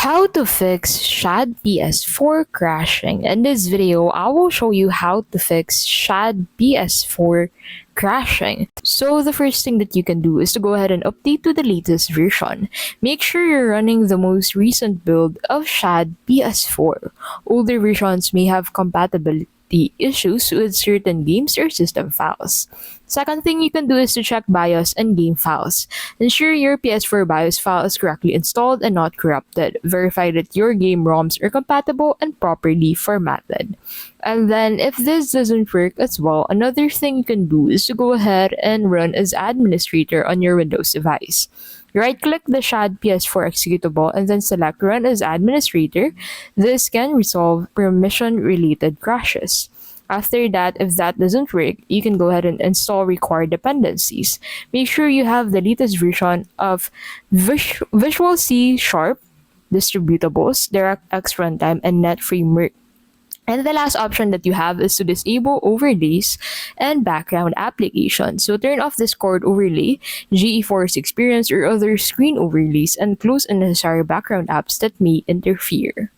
How to fix SHADPS4 crashing. In this video, I will show you how to fix SHADPS4 crashing. So the first thing that you can do is to go ahead and update to the latest version. Make sure you're running the most recent build of SHADPS4. Older versions may have compatibility issues with certain games or system files. Second thing you can do is to check BIOS and game files. Ensure your PS4 BIOS file is correctly installed and not corrupted. Verify that your game ROMs are compatible and properly formatted. And then if this doesn't work as well, another thing you can do is to go ahead and run as administrator on your Windows device. Right-click the SHAD PS4 executable and then select Run as Administrator. This can resolve permission-related crashes. After that, if that doesn't work, you can go ahead and install required dependencies. Make sure you have the latest version of Visual C Sharp, distributables, DirectX Runtime, and Net Framework. And the last option that you have is to disable overlays and background applications. So turn off Discord overlay, GeForce Experience, or other screen overlays and close unnecessary background apps that may interfere.